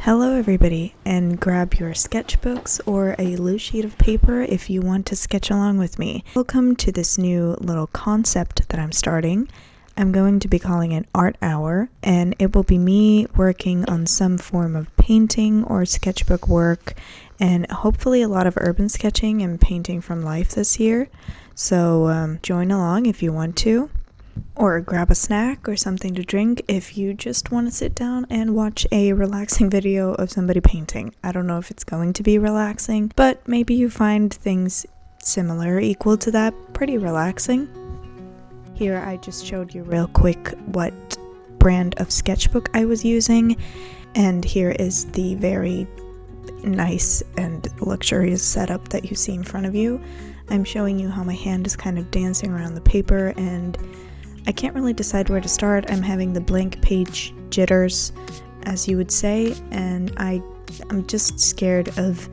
Hello everybody, and grab your sketchbooks or a loose sheet of paper if you want to sketch along with me. Welcome to this new little concept that I'm starting. I'm going to be calling it Art Hour, and it will be me working on some form of painting or sketchbook work, and hopefully a lot of urban sketching and painting from life this year. So join along if you want to. Or grab a snack or something to drink if you just want to sit down and watch a relaxing video of somebody painting. I don't know if it's going to be relaxing, but maybe you find things similar, equal to that, pretty relaxing. Here I just showed you real quick what brand of sketchbook I was using, and here is the very nice and luxurious setup that you see in front of you. I'm showing you how my hand is kind of dancing around the paper, and I can't really decide where to start. I'm having the blank page jitters, as you would say, and I'm just scared of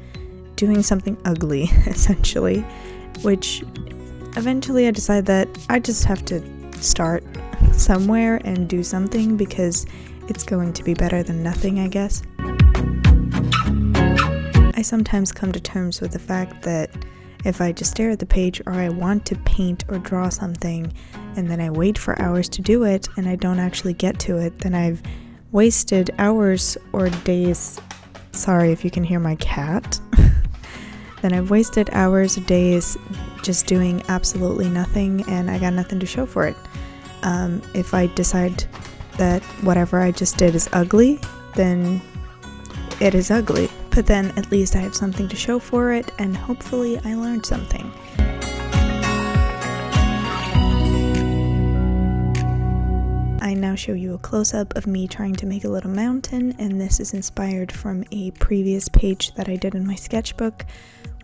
doing something ugly, essentially, which eventually I decide that I just have to start somewhere and do something because it's going to be better than nothing, I guess. I sometimes come to terms with the fact that if I just stare at the page or I want to paint or draw something and then I wait for hours to do it and I don't actually get to it, then I've wasted hours or days. Sorry if you can hear my cat. Then I've wasted hours or days just doing absolutely nothing and I got nothing to show for it. If I decide that whatever I just did is ugly, then it is ugly. But then at least I have something to show for it, and hopefully I learned something. I now show you a close-up of me trying to make a little mountain, and this is inspired from a previous page that I did in my sketchbook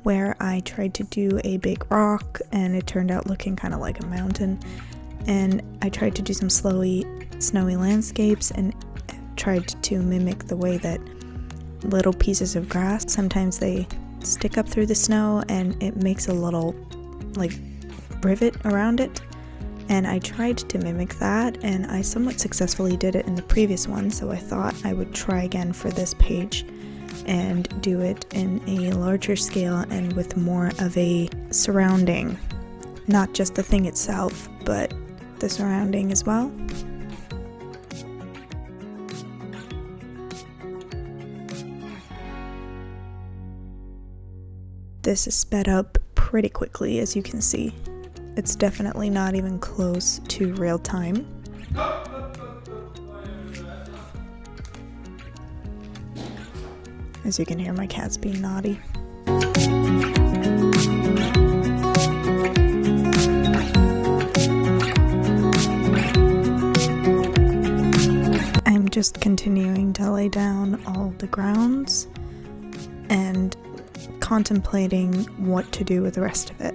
where I tried to do a big rock and it turned out looking kind of like a mountain. And I tried to do some snowy landscapes and tried to mimic the way that little pieces of grass, sometimes they stick up through the snow and it makes a little like rivet around it, and I tried to mimic that and I somewhat successfully did it in the previous one, so I thought I would try again for this page and do it in a larger scale and with more of a surrounding, not just the thing itself but the surrounding as well. This is sped up pretty quickly, as you can see. It's definitely not even close to real time. As you can hear, my cat's being naughty. I'm just continuing to lay down all the grounds and contemplating what to do with the rest of it.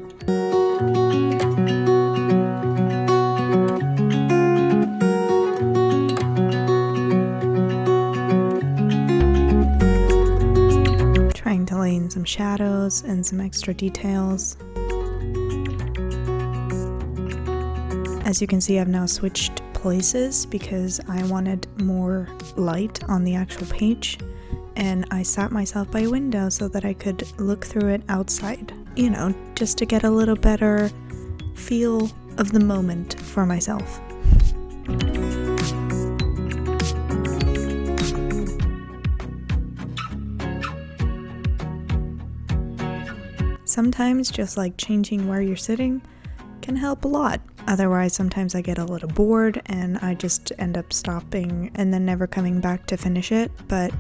Trying to lay in some shadows and some extra details. As you can see, I've now switched places because I wanted more light on the actual page. And I sat myself by a window so that I could look through it outside, you know, just to get a little better feel of the moment for myself. Sometimes just like changing where you're sitting can help a lot. Otherwise, sometimes I get a little bored and I just end up stopping and then never coming back to finish it. But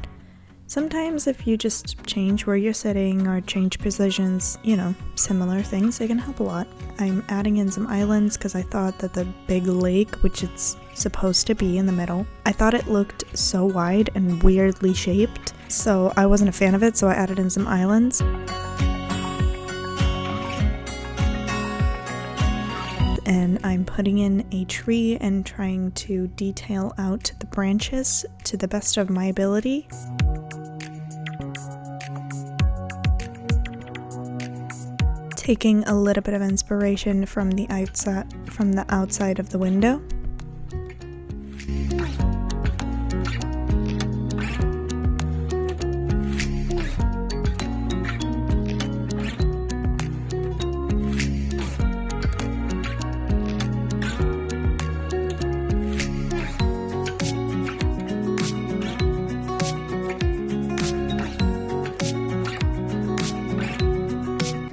sometimes if you just change where you're sitting or change positions, you know, similar things, it can help a lot. I'm adding in some islands because I thought that the big lake, which it's supposed to be in the middle, I thought it looked so wide and weirdly shaped, so I wasn't a fan of it, so I added in some islands. And I'm putting in a tree and trying to detail out the branches to the best of my ability. Taking a little bit of inspiration from the outside of the window.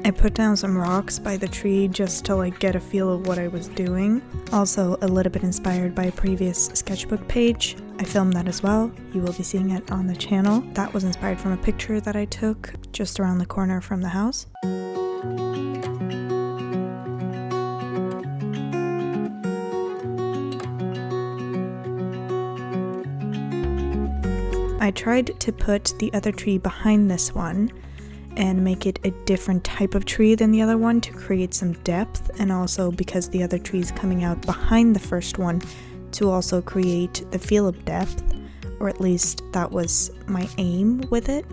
I put down some rocks by the tree just to like get a feel of what I was doing. Also a little bit inspired by a previous sketchbook page. I filmed that as well. You will be seeing it on the channel. That was inspired from a picture that I took just around the corner from the house. I tried to put the other tree behind this one and make it a different type of tree than the other one to create some depth, and also because the other tree is coming out behind the first one to also create the feel of depth, or at least that was my aim with it.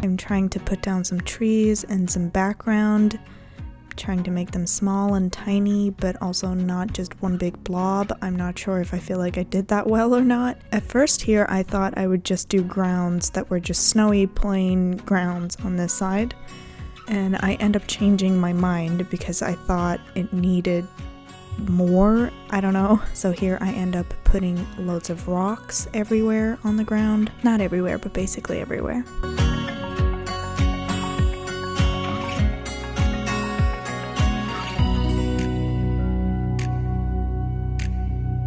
I'm trying to put down some trees and some background, trying to make them small and tiny, but also not just one big blob. I'm not sure if I feel like I did that well or not. At first here, I thought I would just do grounds that were just snowy, plain grounds on this side, and I end up changing my mind because I thought it needed more. I don't know. So here I end up putting loads of rocks everywhere on the ground. Not everywhere, but basically everywhere.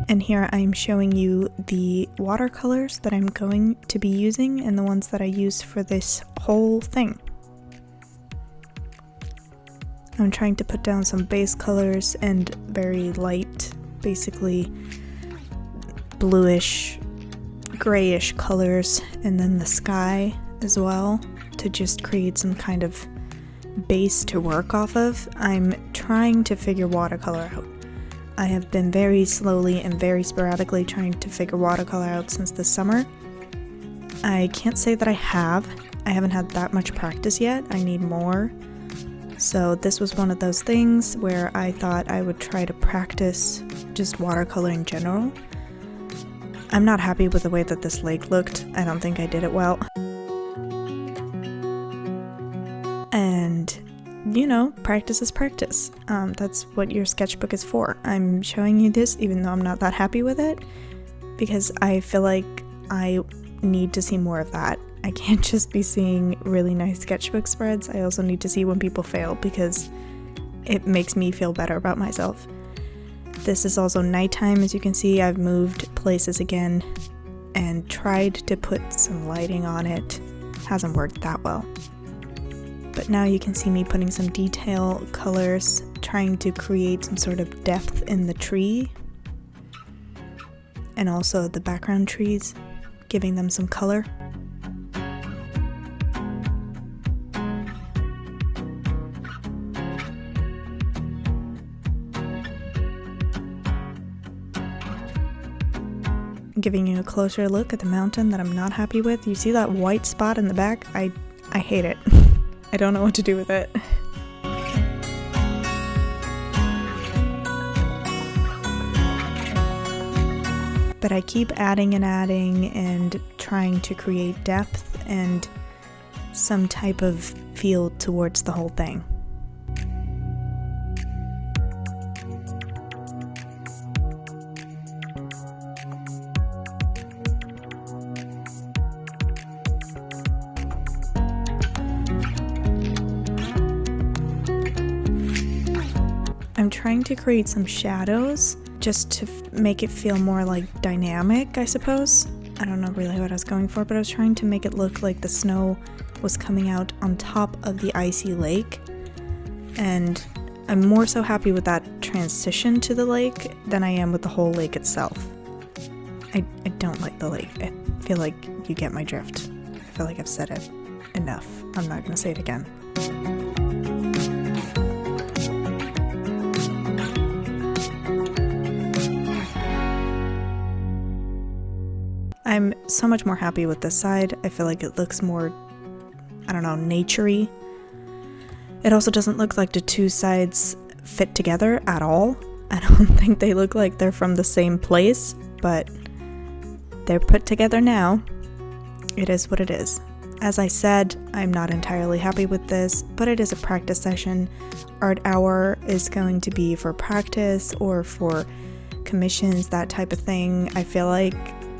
And here I'm showing you the watercolors that I'm going to be using and the ones that I use for this whole thing. I'm trying to put down some base colors and very light, basically bluish, grayish colors, and then the sky as well to just create some kind of base to work off of. I'm trying to figure watercolor out. I have been very slowly and very sporadically trying to figure watercolor out since the summer. I can't say that I haven't had that much practice yet. I need more. So this was one of those things where I thought I would try to practice just watercolor in general. I'm not happy with the way that this lake looked. I don't think I did it well. And you know, practice is practice. That's what your sketchbook is for. I'm showing you this even though I'm not that happy with it because I feel like I need to see more of that. I can't just be seeing really nice sketchbook spreads. I also need to see when people fail because it makes me feel better about myself. This is also nighttime. As you can see, I've moved places again and tried to put some lighting on it. Hasn't worked that well. But now you can see me putting some detail colors, trying to create some sort of depth in the tree and also the background trees, giving them some color. Giving you a closer look at the mountain that I'm not happy with. You see that white spot in the back? I hate it. I don't know what to do with it. But I keep adding and trying to create depth and some type of feel towards the whole thing. I'm trying to create some shadows just to make it feel more like dynamic, I suppose. I don't know really what I was going for, but I was trying to make it look like the snow was coming out on top of the icy lake. And I'm more so happy with that transition to the lake than I am with the whole lake itself. I don't like the lake. I feel like you get my drift. I feel like I've said it enough. I'm not gonna say it again. I'm so much more happy with this side. I feel like it looks more, I don't know, naturey. It also doesn't look like the two sides fit together at all. I don't think they look like they're from the same place, but they're put together now. It is what it is. As I said, I'm not entirely happy with this, but it is a practice session. Art hour is going to be for practice or for commissions, that type of thing. I feel like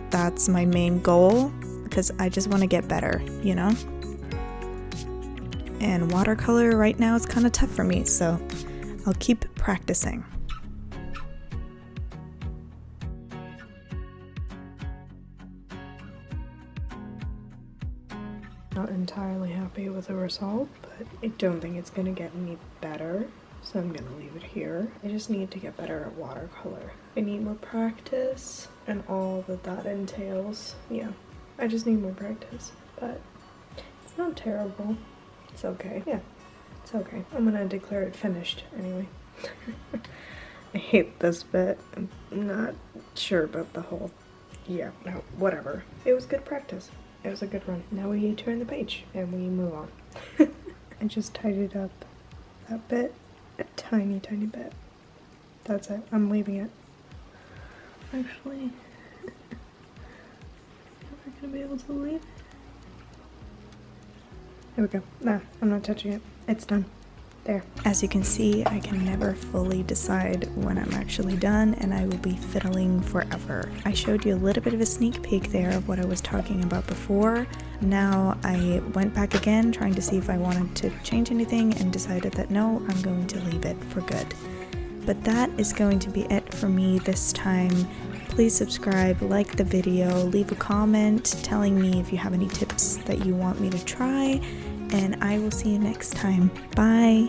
that's my main goal because I just want to get better, you know? And watercolor right now is kind of tough for me, so I'll keep practicing. Not entirely happy with the result, but I don't think it's gonna get any better, so I'm gonna leave it here. I just need to get better at watercolor. I need more practice and all that entails. Yeah, I just need more practice, but it's not terrible. It's okay. Yeah, it's okay. I'm gonna declare it finished anyway. I hate this bit. I'm not sure about the whole, yeah, no, whatever. It was good practice. It was a good run. Now we turn the page and we move on. I just tidied up that bit a tiny bit. That's it. I'm leaving it. Actually, am I gonna be able to leave it? There we go. Nah, I'm not touching it. It's done. There. As you can see, I can never fully decide when I'm actually done, and I will be fiddling forever. I showed you a little bit of a sneak peek there of what I was talking about before. Now I went back again trying to see if I wanted to change anything and decided that no, I'm going to leave it for good. But that is going to be it for me this time. Please subscribe, like the video, leave a comment telling me if you have any tips that you want me to try, and I will see you next time. Bye!